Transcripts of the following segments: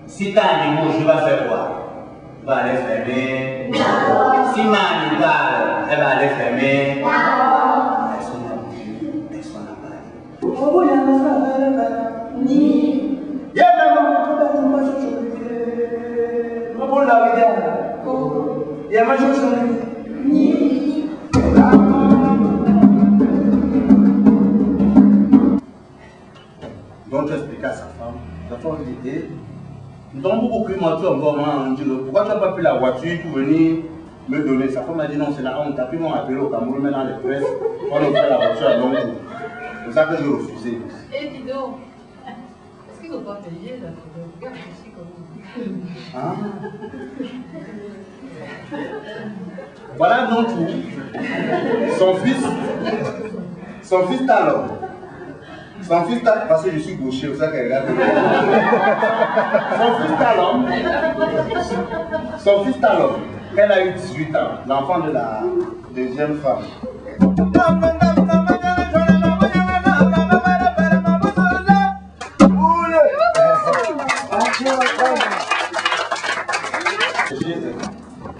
Si t'as un démon, je vais faire quoi? Elle va aller fermer. Si ma parle, elle va aller fermer. Personne n'a dit, personne n'a parlé. Donc tu expliques à sa femme, la femme dit, nous avons beaucoup pris moi, tu encore pourquoi tu n'as pas pris la voiture pour venir me donner? Sa femme m'a dit non, c'est la honte. Puis m'ont appelé au Cameroun, maintenant les presses, on a offert la voiture à Londres. C'est ça que j'ai refusé. Eh, dis donc, est-ce qu'ils n'ont pas payé là? Regarde ici comme Hein? Voilà donc tout. Son fils talon. Son fils talon, parce que je suis gaucher, c'est ça qu'elle regarde. Son fils talon, elle a eu 18 ans, l'enfant de la deuxième femme.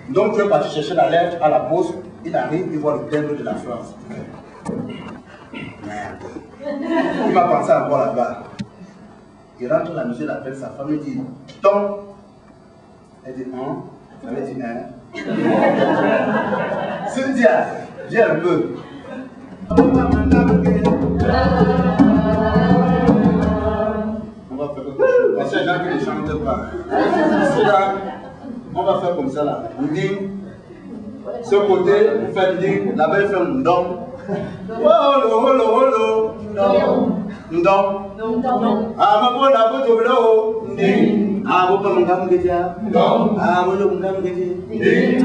Donc tu es parti chercher la lettre à la poste, il arrive, il voit le timbre de la France. Merde. Il m'a pensé à voir là-bas. Il rentre à la maison, il appelle sa femme, il dit Tom. Elle dit hein. Elle dit hein. Cynthia, viens un peu. On va faire quelque chose. Parce que les gens qui ne chantent pas. On va faire comme ça là. On dit, ce côté, vous faites ding, là-bas il fait un dom. Holo. Ndom. Ah, ma bonne, la bonne, là-haut. Ding. Ah, vous pouvez me gagner. Dom. Ah, vous pouvez me gagner.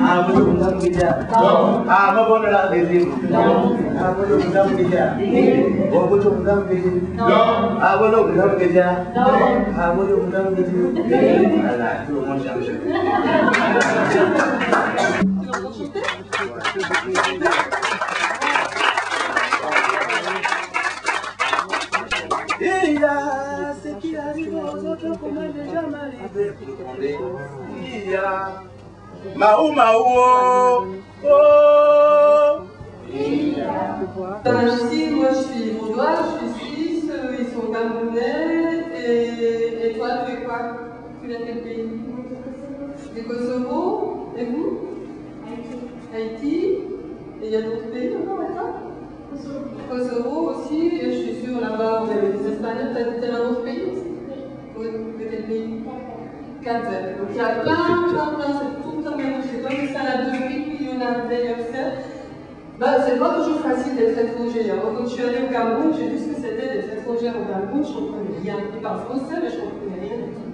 Ah, vous pouvez me gagner. Dom. Ah, ma bonne, la deuxième. Dom. Ah, vous pouvez me gagner. Oh, vous pouvez me gagner. Dom. Ah, vous pouvez me gagner. Dom. Ah, vous pouvez me gagner. Voilà, tout le monde change. Il y a ce qui arrive aux autres comme déjà m'arrive. Il y a Maou, oh. Ici, moi je suis vaudois, je suis suisse, ils sont camerounais, et toi tu es quoi? Tu viens de quel pays? Du Kosovo, et vous? Haïti. Et il y a d'autres pays encore maintenant? Kosovo aussi, et je suis sûre là-bas, les Espagnols, t'as un autre pays aussi? Oui, de quel pays? Cap-Vert. Donc il y a plein, c'est tout le temps mélangé. Comme ça, la depuis qu'il y en a d'ailleurs fait. C'est pas toujours facile d'être étranger. Hein. Quand je suis allée au Cameroun, j'ai vu ce que c'était d'être étrangère au Cameroun. Je comprenais rien. Je parle français, mais je comprenais rien du tout.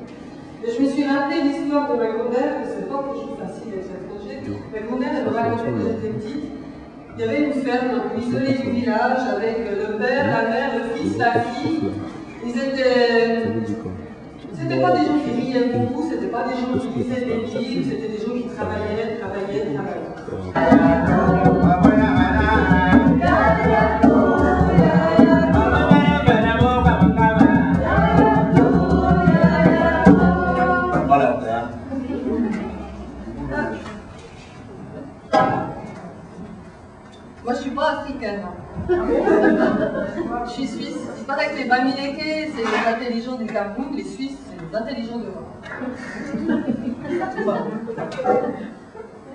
Et je me suis rappelé l'histoire de ma grand-mère, que c'est pas toujours facile d'être étranger. Ma grand-mère, elle me racontait quand j'étais petite. Il y avait une ferme un peu isolée du village avec le père, la mère, le fils, la fille. Ils étaient. C'était pas des gens qui riaient beaucoup, c'était pas des gens qui lisaient des livres, c'était des gens qui travaillaient. Moi, je suis pas africaine. Je suis suisse. C'est pas que les Bamileke, c'est les intelligents du Cameroun, les Suisses, c'est les intelligents d'Europe.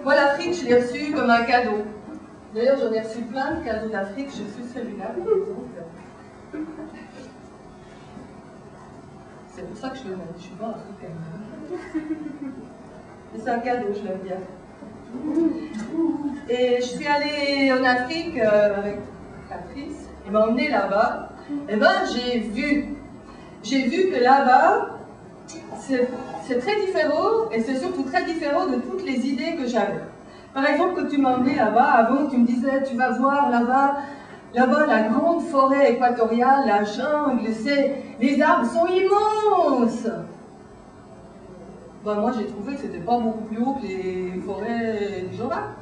Moi, l'Afrique, je l'ai reçue comme un cadeau. D'ailleurs, j'en ai reçu plein de cadeaux d'Afrique, j'ai reçu celui-là. C'est pour ça que je le mets, je suis pas africaine. Mais c'est un cadeau, je l'aime bien. Et je suis allée en Afrique avec Patrice, il m'a emmené là-bas. Et ben j'ai vu que là-bas, c'est très différent, et c'est surtout très différent de toutes les idées que j'avais. Par exemple, quand tu m'as emmené là-bas, avant tu me disais, tu vas voir là-bas la grande forêt équatoriale, la jungle, les arbres sont immenses. Ben, moi j'ai trouvé que c'était pas beaucoup plus haut que les forêts du Jura.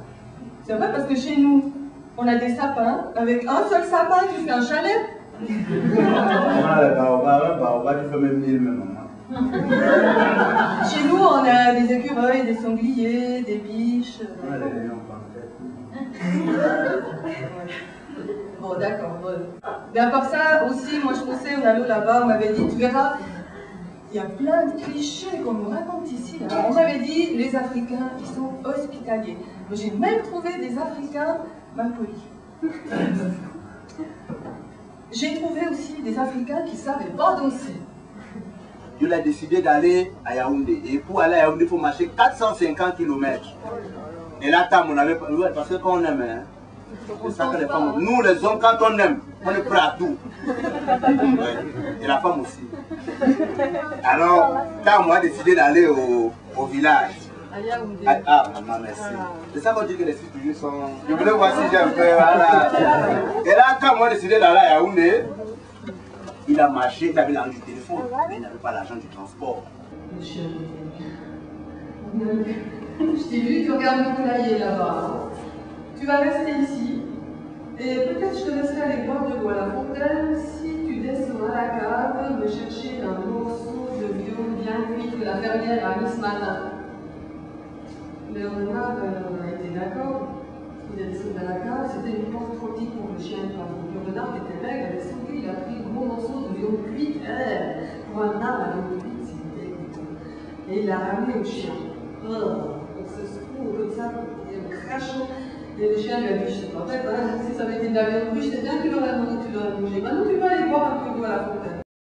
C'est vrai parce que chez nous, on a des sapins, avec un seul sapin tu fais un chalet. Tu fais même 1000 même. Chez nous, on a des écureuils, des sangliers, des biches. Bon, d'accord. Mais à part ça, aussi, moi je pensais, on allait là-bas, on m'avait dit, tu verras, il y a plein de clichés qu'on nous raconte ici. Alors, on m'avait dit, les Africains, ils sont hospitaliers. Mais j'ai même trouvé des Africains mal polis. J'ai trouvé aussi des Africains qui ne savaient pas danser. Il a décidé d'aller à Yaoundé. Et pour aller à Yaoundé, il faut marcher 450 km. Et là, on avait. Parce que quand on aime, hein, c'est ça que les femmes. Nous, les hommes, quand on aime, on est prêt à tout. Ouais. Et la femme aussi. Alors, Tam a décidé d'aller au village. À Yaoundé. Ah, maman, merci. C'est ça qu'on dit que les filles toujours sont. Je voulais voir si j'ai un peu. Voilà. Et là, Tam a décidé d'aller à Yaoundé. Il a marché, il avait l'argent du téléphone, mais il n'avait pas l'argent du transport. Je t'ai vu, tu regardes le poulailler là-bas. Tu vas rester ici. Et peut-être je te laisserai aller boire de l'eau à la fontaine si tu descends à la cave me chercher un morceau de viande bien cuit que la fermière a mis ce matin. Léonard a été d'accord. Il est descendu à la cave, c'était une porte trop petite pour le chien de pavot. Le renard était maigre, il est descendu, il a pris un gros morceau de viande cuite. Pour un renard, la viande cuite, c'est dégoûtant. Et il l'a ramené au chien. On se secoue comme ça, il crache. Et le chien lui a dit, en fait, si ça avait été de la viande crue, je sais bien que tu l'aurais mangé, tu l'aurais mangé. Maintenant, tu peux aller boire un peu d'eau à la fontaine.